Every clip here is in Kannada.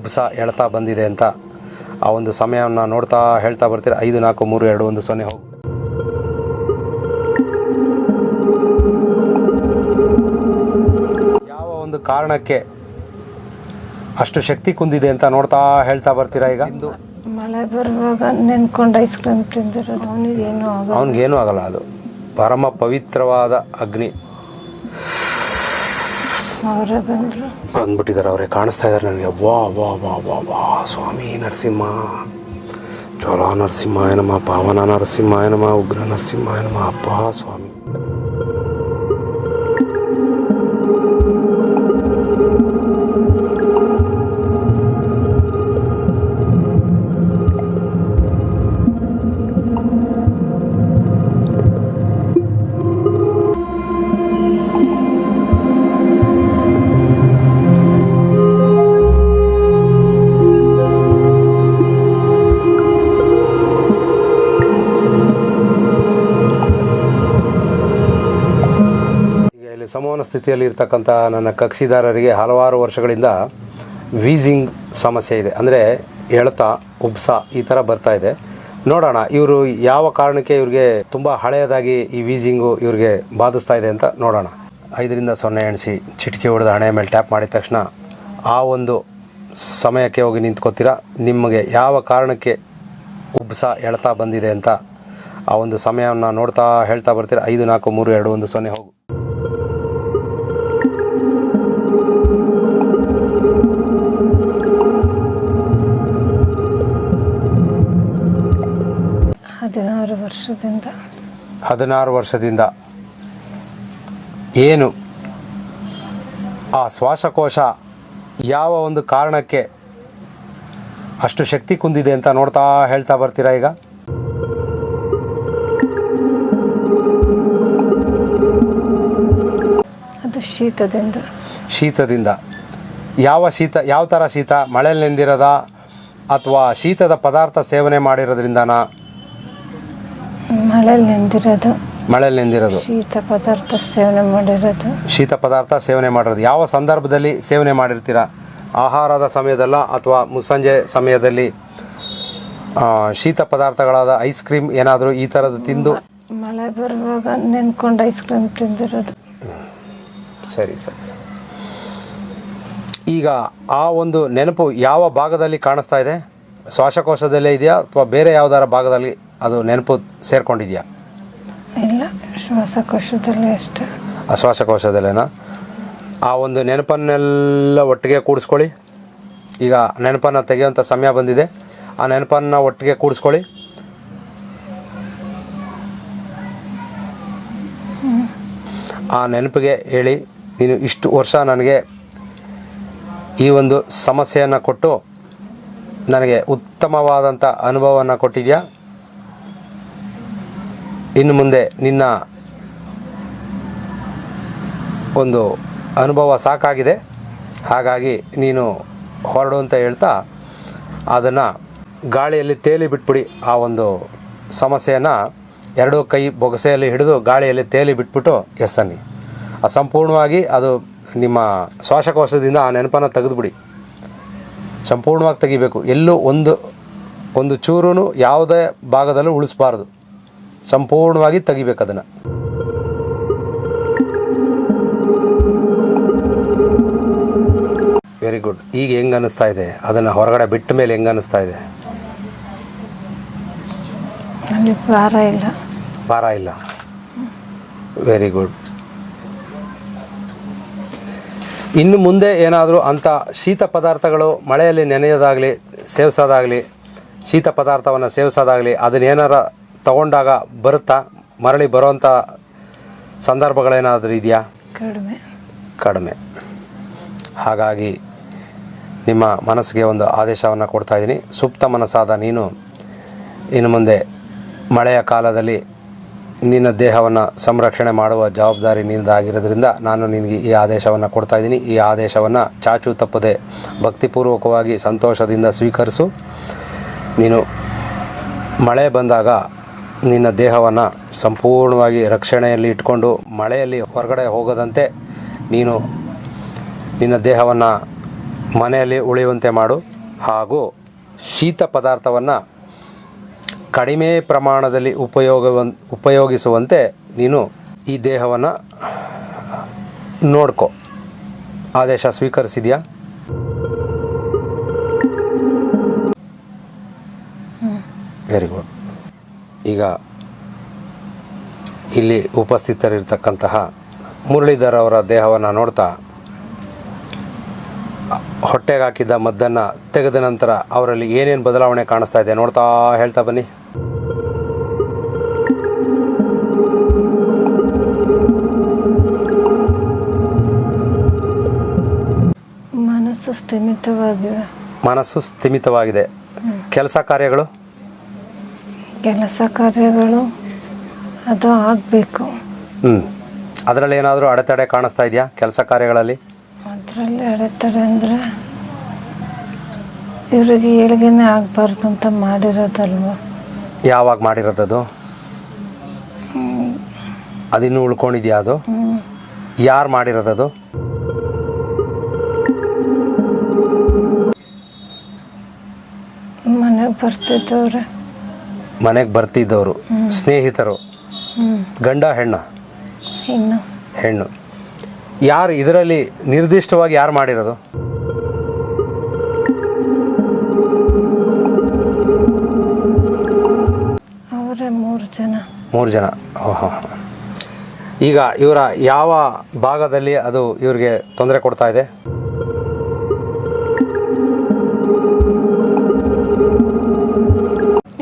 ಉಬ್ಸ ಎಳ್ತಾ ಬಂದಿದೆ ಅಂತ ಆ ಒಂದು ಸಮಯವನ್ನು ನೋಡ್ತಾ ಹೇಳ್ತಾ ಬರ್ತೀರಾ. 5 4 3 2 1 0 ಹೋಗು. ಯಾವ ಒಂದು ಕಾರಣಕ್ಕೆ ಅಷ್ಟು ಶಕ್ತಿ ಕುಂದಿದೆ ಅಂತ ನೋಡ್ತಾ ಹೇಳ್ತಾ ಬರ್ತೀರಾ. ಈಗ ಇಂದು ಮಳೆ ಬರುವಾಗ ನೆನ್ಕೊಂಡು ಐಸ್ ಕ್ರೀಮ್ ತಿಂದಿರೋದು ಅವನಿಗೇನೂ ಆಗಲ್ಲ. ಅದು ಪರಮ ಪವಿತ್ರವಾದ ಅಗ್ನಿ. ಅವರೇ ಬಂದ್ಬಿಟ್ಟಿದ್ದಾರೆ, ಅವರೇ ಕಾಣಿಸ್ತಾ ಇದ್ದಾರೆ ನನಗೆ. ವಾ ವಾ ವಾ ವಾ ವಾ ಸ್ವಾಮಿ ನರಸಿಂಹ, ಜ್ವಾಲಾ ನರಸಿಂಹಾಯ ನಮಃ, ಪಾವನ ನರಸಿಂಹಾಯ ನಮಃ, ಉಗ್ರ ನರಸಿಂಹಾಯ ನಮಃ. ಅಪ್ಪ ಸ್ವಾಮಿ, ಸಮೋನ ಸ್ಥಿತಿಯಲ್ಲಿ ಇರ್ತಕ್ಕಂಥ ನನ್ನ ಕಕ್ಷಿದಾರರಿಗೆ ಹಲವಾರು ವರ್ಷಗಳಿಂದ ವೀಸಿಂಗ್ ಸಮಸ್ಯೆ ಇದೆ. ಅಂದರೆ ಎಳ್ತ ಉಬ್ಸ ಈ ಥರ ಬರ್ತಾ ಇದೆ. ನೋಡೋಣ ಇವರು ಯಾವ ಕಾರಣಕ್ಕೆ ಇವ್ರಿಗೆ ತುಂಬ ಹಳೆಯದಾಗಿ ಈ ವೀಸಿಂಗು ಇವ್ರಿಗೆ ಬಾಧಿಸ್ತಾ ಇದೆ ಅಂತ ನೋಡೋಣ. 5 ರಿಂದ 0 ಎಣಿಸಿ ಚಿಟಿಕೆ ಹೊಡೆದ ಹಣೆಯ ಮೇಲೆ ಟ್ಯಾಪ್ ಮಾಡಿದ ತಕ್ಷಣ ಆ ಒಂದು ಸಮಯಕ್ಕೆ ಹೋಗಿ ನಿಂತ್ಕೋತೀರಾ. ನಿಮಗೆ ಯಾವ ಕಾರಣಕ್ಕೆ ಉಬ್ಸ ಎಳ್ತಾ ಬಂದಿದೆ ಅಂತ ಆ ಒಂದು ಸಮಯವನ್ನು ನೋಡ್ತಾ ಹೇಳ್ತಾ ಬರ್ತೀರಾ. 5 4 3 2 1 0 ಹೋಗು. ವರ್ಷದಿಂದ 16 ವರ್ಷದಿಂದ ಏನು ಆ ಶ್ವಾಸಕೋಶ ಯಾವ ಒಂದು ಕಾರಣಕ್ಕೆ ಅಷ್ಟು ಶಕ್ತಿ ಕುಂದಿದೆ ಅಂತ ನೋಡ್ತಾ ಹೇಳ್ತಾ ಬರ್ತೀರಾ. ಈಗ ಅದು ಶೀತದಿಂದ ಯಾವ ಶೀತ, ಯಾವ ಥರ ಶೀತ? ಮಳೆಯಲ್ಲಿ ನೆಂದಿರೋದ ಅಥವಾ ಶೀತದ ಪದಾರ್ಥ ಸೇವನೆ ಮಾಡಿರೋದ್ರಿಂದನಾ? ಮಳೆಯಲ್ಲಿ ನೆಂದಿರೋದು, ಶೀತ ಪದಾರ್ಥ ಸೇವನೆ ಮಾಡಿರೋದು. ಯಾವ ಸಂದರ್ಭದಲ್ಲಿ ಸೇವನೆ ಮಾಡಿರ್ತೀರಾ? ಆಹಾರದ ಸಮಯದಲ್ಲ ಅಥವಾ ಮುಸ್ಸಂಜೆ ಸಮಯದಲ್ಲಿ ಶೀತ ಪದಾರ್ಥಗಳಾದ ಐಸ್ ಕ್ರೀಮ್ ಏನಾದರೂ ಈ ಥರದ್ದು ತಿಂದು ಮಳೆ ಬರುವಾಗ ನೆನ್ಕೊಂಡು ಐಸ್ ಕ್ರೀಮ್ ತಿಂದಿರೋದು. ಸರಿ. ಈಗ ಆ ಒಂದು ನೆನಪು ಯಾವ ಭಾಗದಲ್ಲಿ ಕಾಣಿಸ್ತಾ ಇದೆ? ಶ್ವಾಸಕೋಶದಲ್ಲೇ ಇದೆಯಾ ಅಥವಾ ಬೇರೆ ಯಾವುದಾರ ಭಾಗದಲ್ಲಿ ಅದು ನೆನಪು ಸೇರ್ಕೊಂಡಿದೆಯಾ? ಇಲ್ಲ, ಶ್ವಾಸಕೋಶದಲ್ಲೇ ಅಷ್ಟೇ. ಶ್ವಾಸಕೋಶದಲ್ಲೇನಾ? ಆ ಒಂದು ನೆನಪನ್ನೆಲ್ಲ ಒಟ್ಟಿಗೆ ಕೂಡಿಸ್ಕೊಳ್ಳಿ. ಈಗ ನೆನಪನ್ನು ತೆಗೆಯುವಂಥ ಸಮಯ ಬಂದಿದೆ. ಆ ನೆನಪನ್ನು ಒಟ್ಟಿಗೆ ಕೂಡಿಸ್ಕೊಳ್ಳಿ. ಆ ನೆನಪಿಗೆ ಹೇಳಿ, ನೀನು ಇಷ್ಟು ವರ್ಷ ನನಗೆ ಈ ಒಂದು ಸಮಸ್ಯೆಯನ್ನು ಕೊಟ್ಟು ನನಗೆ ಉತ್ತಮವಾದಂಥ ಅನುಭವವನ್ನು ಕೊಟ್ಟಿದ್ಯಾ. ಇನ್ನು ಮುಂದೆ ನಿನ್ನ ಒಂದು ಅನುಭವ ಸಾಕಾಗಿದೆ, ಹಾಗಾಗಿ ನೀನು ಹೊರಡು ಅಂತ ಹೇಳ್ತಾ ಅದನ್ನು ಗಾಳಿಯಲ್ಲಿ ತೇಲಿ ಬಿಟ್ಬಿಡಿ. ಆ ಒಂದು ಸಮಸ್ಯೆಯನ್ನು 2 ಕೈ ಬೊಗಸೆಯಲ್ಲಿ ಹಿಡಿದು ಗಾಳಿಯಲ್ಲಿ ತೇಲಿ ಬಿಟ್ಬಿಟ್ಟು ಎಸ್ ಅನ್ನಿ. ಸಂಪೂರ್ಣವಾಗಿ ಅದು ನಿಮ್ಮ ಶ್ವಾಸಕೋಶದಿಂದ ಆ ನೆನಪನ್ನು ತೆಗೆದುಬಿಡಿ. ಸಂಪೂರ್ಣವಾಗಿ ತೆಗಿಬೇಕು. ಎಲ್ಲೂ ಒಂದು ಚೂರು ಯಾವುದೇ ಭಾಗದಲ್ಲೂ ಉಳಿಸ್ಬಾರ್ದು. ಸಂಪೂರ್ಣವಾಗಿ ತೆಗಿಬೇಕು ಅದನ್ನು. Very good. ಈಗ ಹೆಂಗೆ ಅನ್ನಿಸ್ತಾ ಇದೆ? ಅದನ್ನು ಹೊರಗಡೆ ಬಿಟ್ಟ ಮೇಲೆ ಹೆಂಗೆ ಅನ್ನಿಸ್ತಾ ಇದೆ? ಭಾರ ಇಲ್ಲ. Very good. ಇನ್ನು ಮುಂದೆ ಏನಾದರೂ ಅಂಥ ಶೀತ ಪದಾರ್ಥಗಳು ಮಳೆಯಲ್ಲಿ ನೆನೆಯೋದಾಗಲಿ ಸೇವಿಸೋದಾಗಲಿ, ಶೀತ ಪದಾರ್ಥವನ್ನು ಸೇವಿಸೋದಾಗಲಿ, ಅದನ್ನೇನಾರ ತಗೊಂಡಾಗ ಬರುತ್ತಾ? ಮರಳಿ ಬರೋವಂಥ ಸಂದರ್ಭಗಳೇನಾದರೂ ಇದೆಯಾ? ಕಡಿಮೆ. ಹಾಗಾಗಿ ನಿಮ್ಮ ಮನಸ್ಸಿಗೆ ಒಂದು ಆದೇಶವನ್ನು ಕೊಡ್ತಾಯಿದ್ದೀನಿ. ಸುಪ್ತ ಮನಸ್ಸಾದ ನೀನು ಇನ್ನು ಮುಂದೆ ಮಳೆಯ ಕಾಲದಲ್ಲಿ ನಿನ್ನ ದೇಹವನ್ನು ಸಂರಕ್ಷಣೆ ಮಾಡುವ ಜವಾಬ್ದಾರಿ ನಿನ್ನದಾಗಿರೋದ್ರಿಂದ ನಾನು ನಿನಗೆ ಈ ಆದೇಶವನ್ನು ಕೊಡ್ತಾಯಿದ್ದೀನಿ. ಈ ಆದೇಶವನ್ನು ಚಾಚು ತಪ್ಪದೆ ಭಕ್ತಿಪೂರ್ವಕವಾಗಿ ಸಂತೋಷದಿಂದ ಸ್ವೀಕರಿಸು. ನೀನು ಮಳೆ ಬಂದಾಗ ನಿನ್ನ ದೇಹವನ್ನು ಸಂಪೂರ್ಣವಾಗಿ ರಕ್ಷಣೆಯಲ್ಲಿ ಇಟ್ಕೊಂಡು ಮಳೆಯಲ್ಲಿ ಹೊರಗಡೆ ಹೋಗದಂತೆ ನೀನು ನಿನ್ನ ದೇಹವನ್ನು ಮನೆಯಲ್ಲಿ ಉಳಿಯುವಂತೆ ಮಾಡು. ಹಾಗೂ ಶೀತ ಪದಾರ್ಥವನ್ನು ಕಡಿಮೆ ಪ್ರಮಾಣದಲ್ಲಿ ಉಪಯೋಗಿಸುವಂತೆ ನೀನು ಈ ದೇಹವನ್ನು ನೋಡ್ಕೊ. ಆದೇಶ ಸ್ವೀಕರಿಸಿದೆಯಾ? Very good. ಈಗ ಇಲ್ಲಿ ಉಪಸ್ಥಿತರಿರ್ತಕ್ಕಂತಹ ಮುರಳೀಧರ್ ಅವರ ದೇಹವನ್ನು ನೋಡ್ತಾ ಹೊಟ್ಟೆಗೆ ಹಾಕಿದ್ದ ಮದ್ದನ್ನು ತೆಗೆದ ನಂತರ ಅವರಲ್ಲಿ ಏನೇನು ಬದಲಾವಣೆ ಕಾಣಿಸ್ತಾ ಇದೆ ನೋಡ್ತಾ ಹೇಳ್ತಾ ಬನ್ನಿ. ಮನಸ್ಸು ಸ್ಥಿಮಿತವಾಗಿದೆ. ಮನಸ್ಸು ಸ್ಥಿಮಿತವಾಗಿದೆ. ಕೆಲಸ ಕಾರ್ಯಗಳು ಅದು ಆಗಬೇಕು. ಅದರಲ್ಲಿ ಏನಾದರೂ ಅಡೆತಡೆ ಕಾಣಿಸ್ತಾ ಇದೆಯಾ ಕೆಲಸ ಕಾರ್ಯಗಳಲ್ಲಿ? ಅದರಲ್ಲಿ ಅಡೆತಡೆ ಅಂದರೆ ಇವ್ರಿಗೆ ಏಳಿಗೆನೇ ಆಗಬಾರ್ದು ಅಂತ ಮಾಡಿರೋದಲ್ವ. ಯಾವಾಗ ಮಾಡಿರೋದದು? ಅದಿನ್ನೂ ಉಳ್ಕೊಂಡಿದ್ಯಾ ಅದು? ಯಾರು ಮಾಡಿರೋದದು? ಮನೆಗೆ ಬರ್ತಿದ್ದವರು ಸ್ನೇಹಿತರು. ಗಂಡ ಹೆಣ್ಣ? ಹೆಣ್ಣು. ಯಾರು ಇದರಲ್ಲಿ ನಿರ್ದಿಷ್ಟವಾಗಿ ಯಾರು ಮಾಡಿರೋದು? ಅವರೇ 3 ಜನ. 3 ಜನ. ಓಹೋ. ಈಗ ಇವರ ಯಾವ ಭಾಗದಲ್ಲಿ ಅದು ಇವ್ರಿಗೆ ತೊಂದರೆ ಕೊಡ್ತಾ ಇದೆ?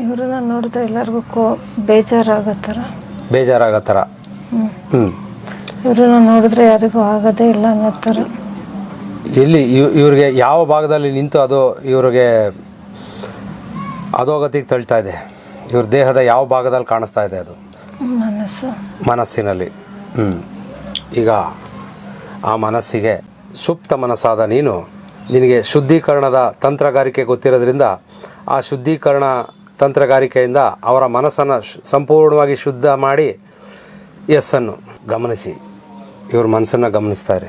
ಇವ್ರನ್ನ ನೋಡಿದ್ರೆ ಎಲ್ಲರಿಗೂ ಬೇಜಾರಾಗೋ ಥರ. ಇವ್ರನ್ನ ನೋಡಿದ್ರೆ ಯಾರಿಗೂ ಆಗೋದೇ ಇಲ್ಲ ಅನ್ನೋ ಥರ. ಎಲ್ಲಿ ಇವ್ರಿಗೆ ಯಾವ ಭಾಗದಲ್ಲಿ ನಿಂತು ಅದು ಇವ್ರಿಗೆ ಅಧೋಗತಿಗೆ ತಳ್ತಾ ಇದೆ? ಇವ್ರ ದೇಹದ ಯಾವ ಭಾಗದಲ್ಲಿ ಕಾಣಿಸ್ತಾ ಇದೆ ಅದು? ಮನಸ್ಸಿನಲ್ಲಿ. ಈಗ ಆ ಮನಸ್ಸಿಗೆ ಸುಪ್ತ ಮನಸ್ಸಾದ ನಿನಗೆ ಶುದ್ಧೀಕರಣದ ತಂತ್ರಗಾರಿಕೆ ಗೊತ್ತಿರೋದ್ರಿಂದ ಆ ಶುದ್ಧೀಕರಣ ತಂತ್ರಗಾರಿಕೆಯಿಂದ ಅವರ ಮನಸ್ಸನ್ನು ಸಂಪೂರ್ಣವಾಗಿ ಶುದ್ಧ ಮಾಡಿ ಯಸ್ಸನ್ನು ಗಮನಿಸಿ. ಇವ್ರ ಮನಸ್ಸನ್ನು ಗಮನಿಸ್ತಾರೆ.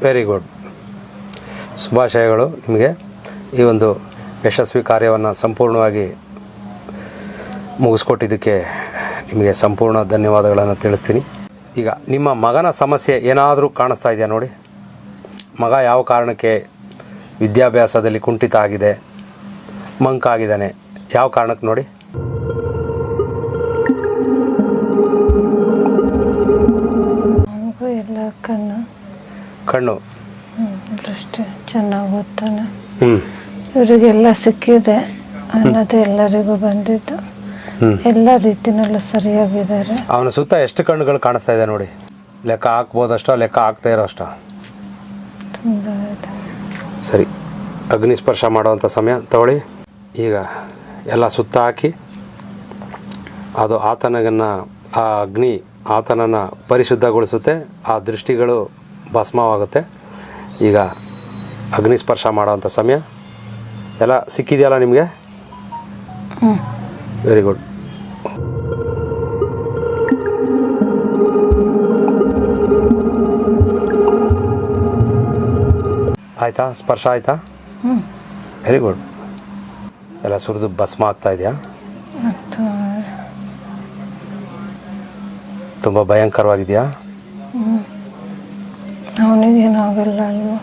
Very good. ಶುಭಾಶಯಗಳು ನಿಮಗೆ. ಈ ಒಂದು ಯಶಸ್ವಿ ಕಾರ್ಯವನ್ನು ಸಂಪೂರ್ಣವಾಗಿ ಮುಗಿಸ್ಕೊಟ್ಟಿದ್ದಕ್ಕೆ ನಿಮಗೆ ಸಂಪೂರ್ಣ ಧನ್ಯವಾದಗಳನ್ನು ತಿಳಿಸ್ತೀನಿ. ಈಗ ನಿಮ್ಮ ಮಗನ ಸಮಸ್ಯೆ ಏನಾದರೂ ಕಾಣಿಸ್ತಾ ಇದೆಯಾ ನೋಡಿ. ಮಗ ಯಾವ ಕಾರಣಕ್ಕೆ ವಿದ್ಯಾಭ್ಯಾಸದಲ್ಲಿ ಕುಂಠಿತ ಆಗಿದೆ, ಮಂಕಾಗಿದ್ದಾನೆ, ಯಾವ ಕಾರಣಕ್ಕೆ ನೋಡಿ. ಎಲ್ಲ ಕಣ್ಣು ದೃಷ್ಟಿ ಚೆನ್ನಾಗಿ ಓದ್ತಾನೆ. ಇವರಿಗೆಲ್ಲ ಸಿಕ್ಕಿದೆ ಅನ್ನೋದು ಎಲ್ಲರಿಗೂ ಬಂದಿದ್ದು. ಎಲ್ಲ ರೀತಿನಲ್ಲೂ ಸರಿಯಾಗಿದ್ದಾರೆ. ಅವನ ಸುತ್ತ ಎಷ್ಟು ಕಣ್ಣುಗಳು ಕಾಣಿಸ್ತಾ ಇದೆ ನೋಡಿ. ಲೆಕ್ಕ ಹಾಕ್ಬೋದಷ್ಟೋ, ಲೆಕ್ಕ ಹಾಕ್ತಾ ಇರೋಷ್ಟ? ತುಂಬ ಇದೆ. ಸರಿ, ಅಗ್ನಿ ಸ್ಪರ್ಶ ಮಾಡುವಂಥ ಸಮಯ ತಗೊಳ್ಳಿ. ಈಗ ಎಲ್ಲ ಸುತ್ತ ಹಾಕಿ ಅದು ಆ ಅಗ್ನಿ ಆತನನ್ನು ಪರಿಶುದ್ಧಗೊಳಿಸುತ್ತೆ. ಆ ದೃಷ್ಟಿಗಳು ಭಸ್ಮವಾಗುತ್ತೆ. ಈಗ ಅಗ್ನಿ ಸ್ಪರ್ಶ ಮಾಡೋವಂಥ ಸಮಯ. ಎಲ್ಲ ಸಿಕ್ಕಿದೆಯಲ್ಲ ನಿಮಗೆ? Very good. ಆಯಿತಾ? ಸ್ಪರ್ಶ ಆಯಿತಾ? Very good. ಎಲ್ಲ ಸುರಿದು ಭಸ್ಮ ಆಗ್ತಾ ಇದೆಯಾ? ತುಂಬ ಭಯಂಕರವಾಗಿದೆಯಾ? ಅವನಿಗೇನು ಆಗಲ್ಲ ಅಲ್ವಾ?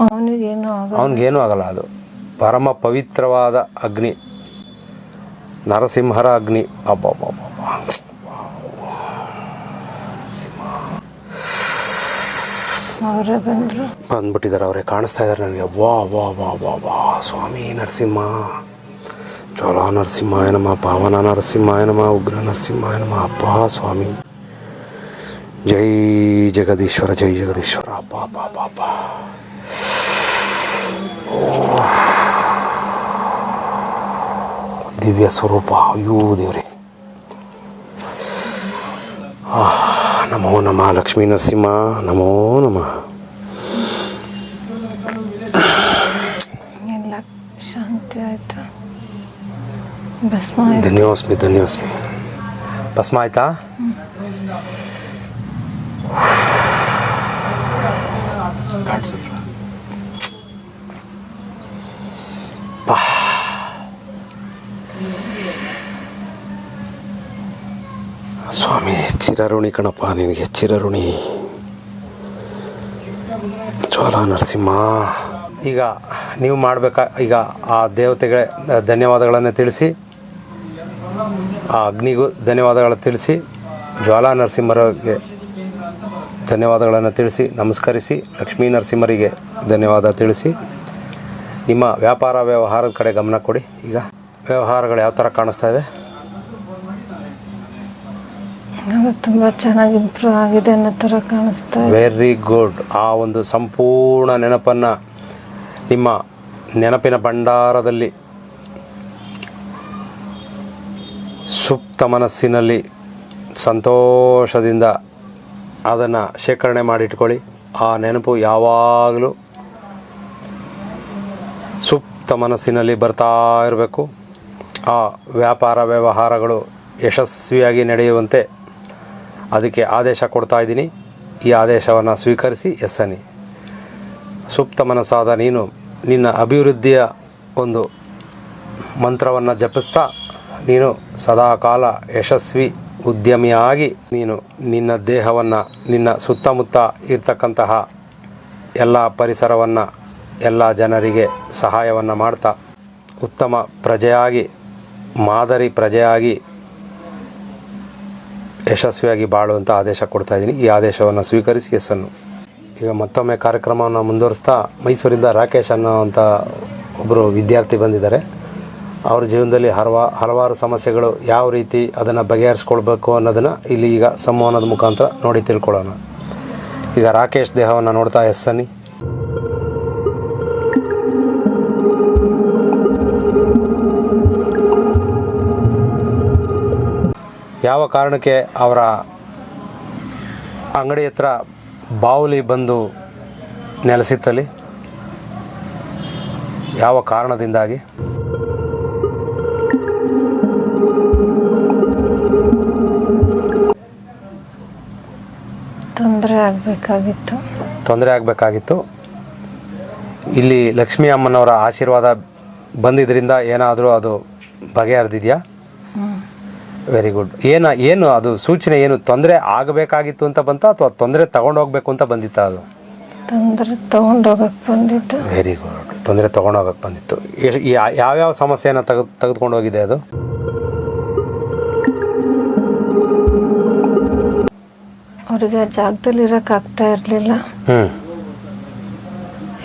ಅವನಿಗೇನು ಆಗಲ್ಲ. ಅದು ಪರಮ ಪವಿತ್ರವಾದ ಅಗ್ನಿ, ನರಸಿಂಹರ ಅಗ್ನಿ. ಅಬ್ಬಬ್ಬಬ್ಬ, ಅವರೇ ಬಂದ್ಬಿಟ್ಟಿದ್ದಾರೆ. ಅವರೇ ಕಾಣಿಸ್ತಾ ಇದ್ದಾರೆ ನನಗೆ. ವಾ ವಾ ವಾ ವಾ ವಾ ಸ್ವಾಮಿ ನರಸಿಂಹ. ಜ್ವಲ ನರಸಿಂಹಾಯ ನಮಃ, ಪಾವನ ನರಸಿಂಹಾಯ ನಮಃ, ಉಗ್ರ ನರಸಿಂಹಾಯ ನಮಃ. ಅಪ್ಪ ಸ್ವಾಮಿ, ಜೈ ಜಗದೀಶ್ವರ, ಜೈ ಜಗದೀಶ್ವರ. ಅಪ್ಪ ಅಪ್ಪ ಅಪ್ಪ ಅಪ್ಪ. ದಿವ್ಯ ಸ್ವರೂಪ. ಅಯ್ಯೋ ದೇವ್ರೆ. ನಮೋ ನಮಃ ಲಕ್ಷ್ಮೀ ನರಸಿಂಹ, ನಮೋ ನಮಃ. ಎಲ್ಲ ಶಾಂತಿ ಆಯ್ತು. ಭಸ್ಮ ಆಯ್ತು. ಧನ್ಯೋಸ್ಮಿ ಧನ್ಯೋಸ್ಮಿ. ಭಸ್ಮ ಆಯ್ತಾ? ಸ್ವಾಮಿ ಚಿರಋಣಿ ಕಣಪ್ಪ, ನಿನಗೆ ಚಿರಋಣಿ. ಜ್ವಾಲಾ ನರಸಿಂಹ. ಈಗ ನೀವು ಈಗ ಆ ದೇವತೆಗೆ ಧನ್ಯವಾದಗಳನ್ನು ತಿಳಿಸಿ, ಆ ಅಗ್ನಿಗೂ ಧನ್ಯವಾದಗಳನ್ನು ತಿಳಿಸಿ, ಜ್ವಾಲಾ ನರಸಿಂಹರಿಗೆ ಧನ್ಯವಾದಗಳನ್ನು ತಿಳಿಸಿ, ನಮಸ್ಕರಿಸಿ, ಲಕ್ಷ್ಮೀ ನರಸಿಂಹರಿಗೆ ಧನ್ಯವಾದ ತಿಳಿಸಿ, ನಿಮ್ಮ ವ್ಯಾಪಾರ ವ್ಯವಹಾರದ ಕಡೆ ಗಮನ ಕೊಡಿ. ಈಗ ವ್ಯವಹಾರಗಳು ಯಾವ ಥರ ಕಾಣಿಸ್ತಾ ಇದೆ? ಅದು ತುಂಬ ಚೆನ್ನಾಗಿ ಇಂಪ್ರೂವ್ ಆಗಿದೆ ಅನ್ನೋ ಥರ ಕಾಣಿಸ್ತಾ ಇದೆ. Very good. ಆ ಒಂದು ಸಂಪೂರ್ಣ ನೆನಪನ್ನು ನಿಮ್ಮ ನೆನಪಿನ ಭಂಡಾರದಲ್ಲಿ ಸುಪ್ತ ಮನಸ್ಸಿನಲ್ಲಿ ಸಂತೋಷದಿಂದ ಅದನ್ನು ಶೇಖರಣೆ ಮಾಡಿಟ್ಕೊಳ್ಳಿ. ಆ ನೆನಪು ಯಾವಾಗಲೂ ಸುಪ್ತ ಮನಸ್ಸಿನಲ್ಲಿ ಬರ್ತಾ ಇರಬೇಕು. ಆ ವ್ಯಾಪಾರ ವ್ಯವಹಾರಗಳು ಯಶಸ್ವಿಯಾಗಿ ನಡೆಯುವಂತೆ ಅದಕ್ಕೆ ಆದೇಶ ಕೊಡ್ತಾ ಇದ್ದೀನಿ. ಈ ಆದೇಶವನ್ನು ಸ್ವೀಕರಿಸಿ ಎಸ್ಸನಿ. ಸುಪ್ತ ಮನಸ್ಸಾದ ನೀನು ನಿನ್ನ ಅಭಿವೃದ್ಧಿಯ ಒಂದು ಮಂತ್ರವನ್ನು ಜಪಿಸ್ತಾ ನೀನು ಸದಾಕಾಲ ಯಶಸ್ವಿ ಉದ್ಯಮಿಯಾಗಿ ನೀನು ನಿನ್ನ ದೇಹವನ್ನು, ನಿನ್ನ ಸುತ್ತಮುತ್ತ ಇರ್ತಕ್ಕಂತಹ ಎಲ್ಲ ಪರಿಸರವನ್ನು, ಎಲ್ಲ ಜನರಿಗೆ ಸಹಾಯವನ್ನು ಮಾಡ್ತಾ ಉತ್ತಮ ಪ್ರಜೆಯಾಗಿ, ಮಾದರಿ ಪ್ರಜೆಯಾಗಿ ಯಶಸ್ವಿಯಾಗಿ ಬಾಳುವಂಥ ಆದೇಶ ಕೊಡ್ತಾ ಇದ್ದೀನಿ. ಈ ಆದೇಶವನ್ನು ಸ್ವೀಕರಿಸಿ ಎಸ್ಸನ್ನು. ಈಗ ಮತ್ತೊಮ್ಮೆ ಕಾರ್ಯಕ್ರಮವನ್ನು ಮುಂದುವರಿಸ್ತಾ ಮೈಸೂರಿಂದ ರಾಕೇಶ್ ಅನ್ನೋವಂಥ ಒಬ್ಬರು ವಿದ್ಯಾರ್ಥಿ ಬಂದಿದ್ದಾರೆ. ಅವ್ರ ಜೀವನದಲ್ಲಿ ಹಲವಾರು ಸಮಸ್ಯೆಗಳು, ಯಾವ ರೀತಿ ಅದನ್ನು ಬಗೆಹರಿಸ್ಕೊಳ್ಬೇಕು ಅನ್ನೋದನ್ನು ಇಲ್ಲಿ ಈಗ ಸಂವಹನದ ಮುಖಾಂತರ ನೋಡಿ ತಿಳ್ಕೊಳ್ಳೋಣ. ಈಗ ರಾಕೇಶ್ ದೇಹವನ್ನು ನೋಡ್ತಾ ಎಸ್ಸನ್ನಿ. ಯಾವ ಕಾರಣಕ್ಕೆ ಅವರ ಅಂಗಡಿ ಹತ್ರ ಬಾವುಲಿ ಬಂದು ನೆಲೆಸಿತ್ತಲ್ಲಿ? ಯಾವ ಕಾರಣದಿಂದಾಗಿ? ತೊಂದರೆ ಆಗಬೇಕಾಗಿತ್ತು. ಇಲ್ಲಿ ಲಕ್ಷ್ಮೀ ಅಮ್ಮನವರ ಆಶೀರ್ವಾದ ಬಂದಿದ್ದರಿಂದ ಏನಾದರೂ ಅದು ಬಗೆಹರಿದಿದೆಯಾ? Very good. ಏನು ಅದು ಸೂಚನೆ ಏನು? ತೊಂದರೆ ಆಗಬೇಕಾಗಿತ್ತು ಅಂತ ಬಂತ ಅಥವಾ ತೊಂದರೆ ತಗೊಂಡೋಗ್ಬೇಕು ಅಂತ ಬಂದಿತ್ತಾ? ಅದು ತೊಂದರೆ ತಗೊಂಡೋಗಕ್ಕೆ ಬಂದಿತ್ತು. Very good. ತೊಂದರೆ ತಗೊಂಡೋಗಕ್ಕೆ ಬಂದಿತ್ತು. ಯಾವ್ಯಾವ ಸಮಸ್ಯೆಯನ್ನು ತೆಗೆದುಕೊಂಡು ಹೋಗಿದೆ ಅದು? ಅವ್ರಿಗೆ ಆ ಜಾಗದಲ್ಲಿ ಇರೋಕ್ಕಾಗ್ತಾ ಇರಲಿಲ್ಲ.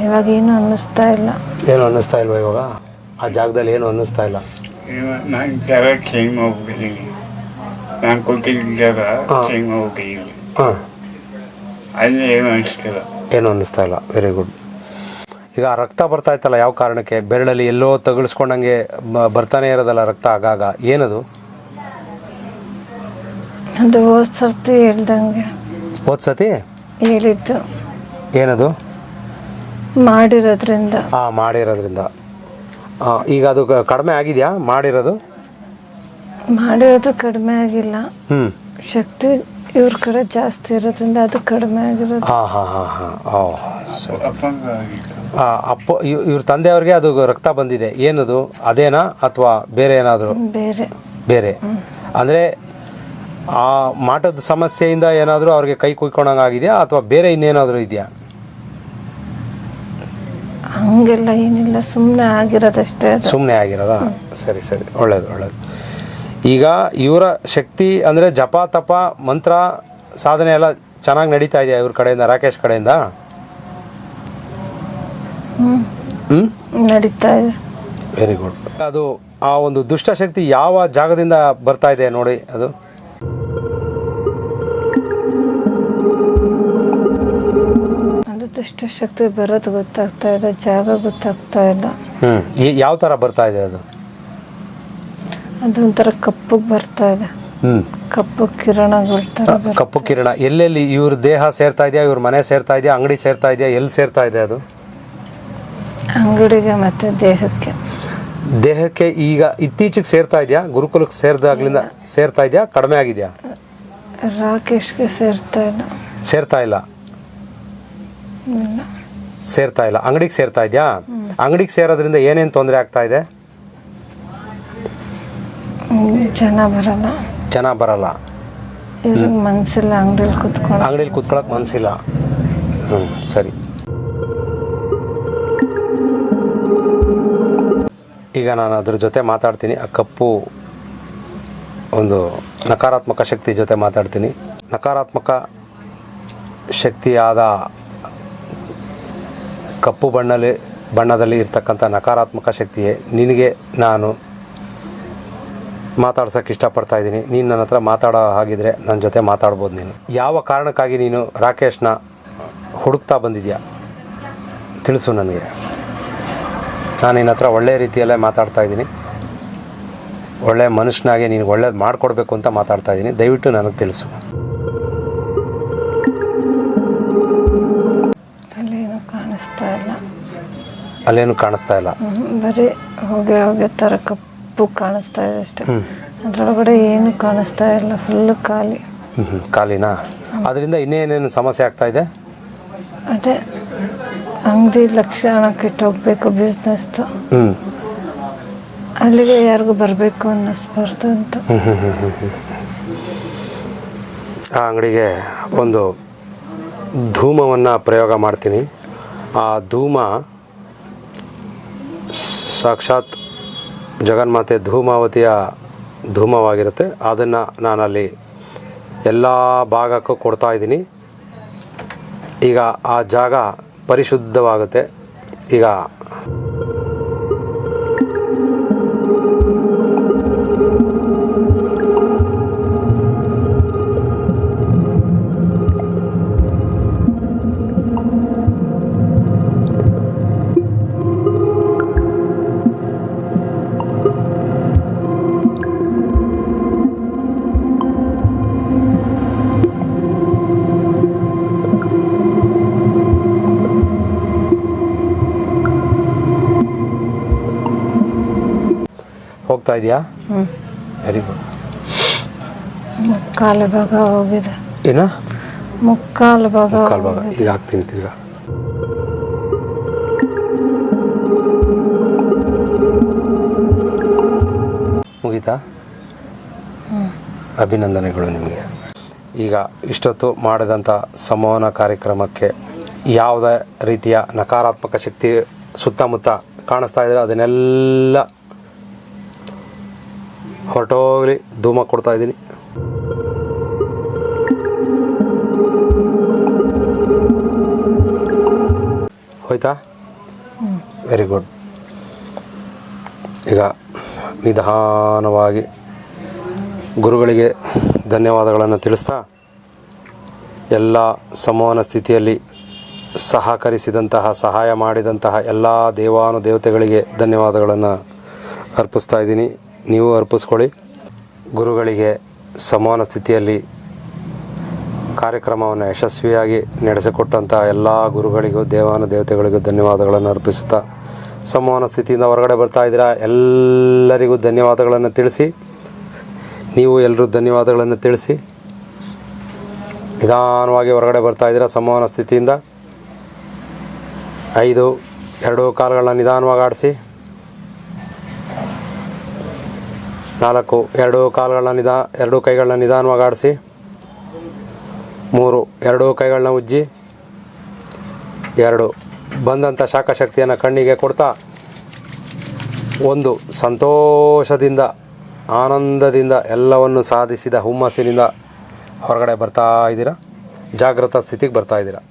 ಇವಾಗ ಏನು ಅನ್ನಿಸ್ತಾ ಇಲ್ಲ. ಏನು ಅನ್ನಿಸ್ತಾ ಇಲ್ವಾ ಇವಾಗ? ಆ ಜಾಗದಲ್ಲಿ ಏನು ಅನ್ನಿಸ್ತಾ ಇಲ್ಲ? ನಾನು ಜಾಗ ಚೇಂಜ್ ಮಾಡ್ಬಿಟ್ಟಿದ್ದೀನಿ. ನಾನು ಕೊಟ್ಟಿದ್ದ ಜಾಗ ಚೇಂಜ್ ಮಾಡ್ಬಿಟ್ಟಿದ್ದೀನಿ. ಅಲ್ಲಿ ಏನು ಅನ್ನಿಸ್ತಾ ಇಲ್ಲ. Very good. ಈಗ ರಕ್ತ ಬರ್ತಾ ಇತ್ತಲ್ಲ, ಯಾವ ಕಾರಣಕ್ಕೆ? ಬೆರಳಲ್ಲಿ ಎಲ್ಲೋ ತಗುಲಿಸ್ಕೊಂಡಂಗೆ ಬರ್ತಾನೆ ಇರೋದಲ್ಲ ರಕ್ತ ಆಗಾಗ, ಏನದು? ಅದು ಹೋದ ಸರ್ತಿ ಹೇಳ್ದಂಗೆ. ಹೋದ ಸತಿ ಹೇಳಿದ್ದು ಏನದು? ಮಾಡಿರೋದ್ರಿಂದ. ಮಾಡಿರೋದ್ರಿಂದ. ಈಗ ಅದು ಕಡಿಮೆ ಆಗಿದೆಯಾ? ಮಾಡಿರೋದು ಕಡಿಮೆ ಆಗಿಲ್ಲ. ಶಕ್ತಿ ಇವ್ರ ಕಡೆ ಜಾಸ್ತಿ ಇರೋದ್ರಿಂದ ಅದು ಕಡಿಮೆ ಆಗಿರೋದು. ಇವ್ರ ತಂದೆಯವ್ರಿಗೆ ಅದು ರಕ್ತ ಬಂದಿದೆ. ಏನದು? ಅದೇನಾ ಅಥವಾ ಬೇರೆ ಏನಾದರೂ? ಬೇರೆ ಅಂದರೆ ಆ ಮಾಟದ ಸಮಸ್ಯೆಯಿಂದ ಏನಾದರೂ ಅವ್ರಿಗೆ ಕೈ ಕುಯ್ಕೊಂಡಂಗೆ ಆಗಿದೆಯಾ ಅಥವಾ ಬೇರೆ ಇನ್ನೇನಾದರೂ ಇದೆಯಾ? ಹಂಗೆಲ್ಲ ಏನಿಲ್ಲ, ಸುಮ್ಮನೆ ಆಗಿರೋದಷ್ಟೇ. ಸುಮ್ಮನೆ ಆಗಿರೋದಾ? ಸರಿ, ಒಳ್ಳೇದು. ಈಗ ಇವರ ಶಕ್ತಿ ಅಂದರೆ ಜಪ ತಪ ಮಂತ್ರ ಸಾಧನೆ ಎಲ್ಲ ಚೆನ್ನಾಗಿ ನಡೀತಾ ಇದೆಯಾ ಇವ್ರ ಕಡೆಯಿಂದ, ರಾಕೇಶ್ ಕಡೆಯಿಂದ? ನಡೀತಾ ಇದೆ. Very good. ಅದು ಆ ಒಂದು ದುಷ್ಟಶಕ್ತಿ ಯಾವ ಜಾಗದಿಂದ ಬರ್ತಾ ಇದೆ ನೋಡಿ. ಅದು ದುಷ್ಟಶಕ್ತಿ ಬರೋದು ಗೊತ್ತಾಗ್ತಾ ಇದೆ, ಜಾಗ ಗೊತ್ತಾಗ್ತಾ ಇಲ್ಲ. ಯಾವ ಥರ ಬರ್ತಾ ಇದೆ ಅದು? ಅದೊಂಥರ ಕಪ್ಪಗೆ ಬರ್ತಾ ಇದೆ. ಕಪ್ಪು ಕಿರಣಗಳು ಥರ. ಕಪ್ಪು ಕಿರಣ ಎಲ್ಲೆಲ್ಲಿ? ಇವ್ರ ದೇಹ ಸೇರ್ತಾ ಇದೆಯಾ, ಇವ್ರ ಮನೆ ಸೇರ್ತಾ ಇದೆಯಾ, ಅಂಗಡಿ ಸೇರ್ತಾ ಇದೆಯಾ, ಎಲ್ಲಿ ಸೇರ್ತಾ ಇದೆ ಅದು? ಅಂಗಡಿಗೆ ಮತ್ತು ದೇಹಕ್ಕೆ. ದೇಹಕ್ಕೆ ಈಗ ಇತ್ತೀಚೆಗೆ ಸೇರ್ತಾ ಇದೆಯಾ? ಗುರುಕುಲಕ್ಕೆ ಸೇರಿದಾಗ್ಲಿಂದ ಸೇರ್ತಾ ಇದೆಯಾ? ಕಡಿಮೆ ಆಗಿದೆಯಾ? ರಾಕೇಶ್ಗೆ ಸೇರ್ತಾ ಇಲ್ಲ. ಸೇರ್ತಾ ಇಲ್ಲ. ಸೇರ್ತಾ ಇಲ್ಲ. ಅಂಗಡಿಗೆ ಸೇರ್ತಾ ಇದೆಯಾ? ಅಂಗಡಿಗೆ ಸೇರೋದ್ರಿಂದ ಏನೇನು ತೊಂದರೆ ಆಗ್ತಾ ಇದೆ? ಜನ ಬರಲ್ಲ. ಜನ ಬರಲ್ಲ. ಇವ್ರಿಗೆ ಮನಸ್ಸಿಲ್ಲ ಅಂಗಡಿಲಿ ಕುತ್ಕೊಂಡು. ಅಂಗಡಿಲಿ ಕುತ್ಕೊಳಕ್ಕೆ ಮನಸ್ಸಿಲ್ಲ. ಸರಿ. ಈಗ ನಾನು ಅದ್ರ ಜೊತೆ ಮಾತಾಡ್ತೀನಿ. ಆ ಕಪ್ಪು ಒಂದು ನಕಾರಾತ್ಮಕ ಶಕ್ತಿ ಜೊತೆ ಮಾತಾಡ್ತೀನಿ. ನಕಾರಾತ್ಮಕ ಶಕ್ತಿಯಾದ ಕಪ್ಪು ಬಣ್ಣದಲ್ಲಿ ಇರ್ತಕ್ಕಂಥ ನಕಾರಾತ್ಮಕ ಶಕ್ತಿಯೇ ನಿನಗೆ ನಾನು ಮಾತಾಡ್ಸೋಕ್ಕೆ ಇಷ್ಟಪಡ್ತಾ ಇದ್ದೀನಿ. ನೀನು ನನ್ನ ಹತ್ರ ಮಾತಾಡೋ ಹಾಗಿದ್ರೆ ನನ್ನ ಜೊತೆ ಮಾತಾಡ್ಬೋದು. ನೀನು ಯಾವ ಕಾರಣಕ್ಕಾಗಿ ನೀನು ರಾಕೇಶ್ನ ಹುಡುಕ್ತಾ ಬಂದಿದ್ಯಾ ತಿಳಿಸು ನನಗೆ. ನಾನು ನಿನ್ನ ಹತ್ರ ಒಳ್ಳೆಯ ರೀತಿಯಲ್ಲೇ ಮಾತಾಡ್ತಾ ಇದ್ದೀನಿ. ಒಳ್ಳೆಯ ಮನುಷ್ಯನಾಗಿ ನೀನು ಒಳ್ಳೇದು ಮಾಡಿಕೊಡ್ಬೇಕು ಅಂತ ಮಾತಾಡ್ತಾ ಇದ್ದೀನಿ. ದಯವಿಟ್ಟು ನನಗೆ ತಿಳಿಸು. ಅಲ್ಲೇನು ಕಾಣಿಸ್ತಾ ಇಲ್ಲ. ಅಲ್ಲೇನು ಕಾಣಿಸ್ತಾ ಇಲ್ಲ. ಬರೀ ಹೊಗೆ ಥರ ಕಪ್ಪು ಕಾಣಿಸ್ತಾ ಇದೆ ಅಷ್ಟೇ. ಅದರೊಳಗಡೆ ಏನು ಕಾಣಿಸ್ತಾ ಇಲ್ಲ. ಫುಲ್ಲು ಖಾಲಿ. ಖಾಲಿನಾ? ಅದರಿಂದ ಇನ್ನೇನೇನು ಸಮಸ್ಯೆ ಆಗ್ತಾ ಇದೆ? ಅದೇ ಅಂಗಡಿ ಲಕ್ಷಣಕ್ಕೆ ಇಟ್ಟೋಗ್ಬೇಕು ಬಿಸ್ನೆಸ್ದು. ಅಲ್ಲಿಗೆ ಯಾರಿಗೂ ಬರಬೇಕು ಅನ್ನಿಸ್ಬಾರ್ದು ಅಂತ. ಆ ಅಂಗಡಿಗೆ ಒಂದು ಧೂಮವನ್ನು ಪ್ರಯೋಗ ಮಾಡ್ತೀನಿ. ಆ ಧೂಮ ಸಾಕ್ಷಾತ್ ಜಗನ್ಮಾತೆ ಧೂಮಾವತಿಯ ಧೂಮವಾಗಿರುತ್ತೆ. ಅದನ್ನು ನಾನಲ್ಲಿ ಎಲ್ಲ ಭಾಗಕ್ಕೂ ಕೊಡ್ತಾ ಇದ್ದೀನಿ. ಈಗ ಆ ಜಾಗ ಪರಿಶುದ್ಧವಾಗುತ್ತೆ. ಈಗ ಹೋಗ್ತಾ ಇದೆಯಾ? Very good. ಮುಕ್ಕಾಲು ಭಾಗ ಹೋಗಿದೆ. ಏನ? ಮುಕ್ಕಾಲು ಭಾಗ. ಈಗ ಹಾಕ್ತೀನಿ ತಿರ್ಗಾ. ಮುಗೀತಾ? ಅಭಿನಂದನೆಗಳು ನಿಮಗೆ. ಈಗ ಇಷ್ಟೊತ್ತು ಮಾಡಿದಂಥ ಸಂವಹನ ಕಾರ್ಯಕ್ರಮಕ್ಕೆ ಯಾವುದೇ ರೀತಿಯ ನಕಾರಾತ್ಮಕ ಶಕ್ತಿ ಸುತ್ತಮುತ್ತ ಕಾಣಿಸ್ತಾ ಇದ್ರೆ ಅದನ್ನೆಲ್ಲ ಹೊರಟೋಗ್ಲಿ ಧೂಮ ಕೊಡ್ತಾ ಇದ್ದೀನಿ. ಹೋಯ್ತಾ? Very good. ಈಗ ನಿಧಾನವಾಗಿ ಗುರುಗಳಿಗೆ ಧನ್ಯವಾದಗಳನ್ನು ತಿಳಿಸ್ತಾ ಎಲ್ಲ ಸಂವಹನ ಸ್ಥಿತಿಯಲ್ಲಿ ಸಹಕರಿಸಿದಂತಹ ಸಹಾಯ ಮಾಡಿದಂತಹ ಎಲ್ಲ ದೇವಾನುದೇವತೆಗಳಿಗೆ ಧನ್ಯವಾದಗಳನ್ನು ಅರ್ಪಿಸ್ತಾ ಇದ್ದೀನಿ. ನೀವು ಅರ್ಪಿಸ್ಕೊಳ್ಳಿ. ಗುರುಗಳಿಗೆ ಸಂವಹನ ಸ್ಥಿತಿಯಲ್ಲಿ ಕಾರ್ಯಕ್ರಮವನ್ನು ಯಶಸ್ವಿಯಾಗಿ ನಡೆಸಿಕೊಟ್ಟಂಥ ಎಲ್ಲ ಗುರುಗಳಿಗೂ ದೇವಾನುದೇವತೆಗಳಿಗೂ ಧನ್ಯವಾದಗಳನ್ನು ಅರ್ಪಿಸುತ್ತಾ ಸಂವಹನ ಸ್ಥಿತಿಯಿಂದ ಹೊರಗಡೆ ಬರ್ತಾ ಇದ್ದೀರಾ. ಎಲ್ಲರಿಗೂ ಧನ್ಯವಾದಗಳನ್ನು ತಿಳಿಸಿ. ನೀವು ಎಲ್ಲರೂ ಧನ್ಯವಾದಗಳನ್ನು ತಿಳಿಸಿ. ನಿಧಾನವಾಗಿ ಹೊರಗಡೆ ಬರ್ತಾ ಇದ್ದೀರಾ ಸಂವಹನ ಸ್ಥಿತಿಯಿಂದ. 5 2 ಕಾಲುಗಳನ್ನ ನಿಧಾನವಾಗಿ ಆಡಿಸಿ. 4 2 ಕಾಲುಗಳನ್ನ 2 ಕೈಗಳನ್ನ ನಿಧಾನವಾಗಿ ಆಡಿಸಿ. 3 2 ಕೈಗಳನ್ನ ಉಜ್ಜಿ. 2 ಬಂದಂಥ ಶಾಖಶಕ್ತಿಯನ್ನು ಕಣ್ಣಿಗೆ ಕೊಡ್ತಾ 1 ಸಂತೋಷದಿಂದ ಆನಂದದಿಂದ ಎಲ್ಲವನ್ನು ಸಾಧಿಸಿದ ಹುಮ್ಮಸ್ಸಿನಿಂದ ಹೊರಗಡೆ ಬರ್ತಾ ಇದ್ದೀರಾ. ಜಾಗೃತ ಸ್ಥಿತಿಗೆ ಬರ್ತಾ ಇದ್ದೀರಾ.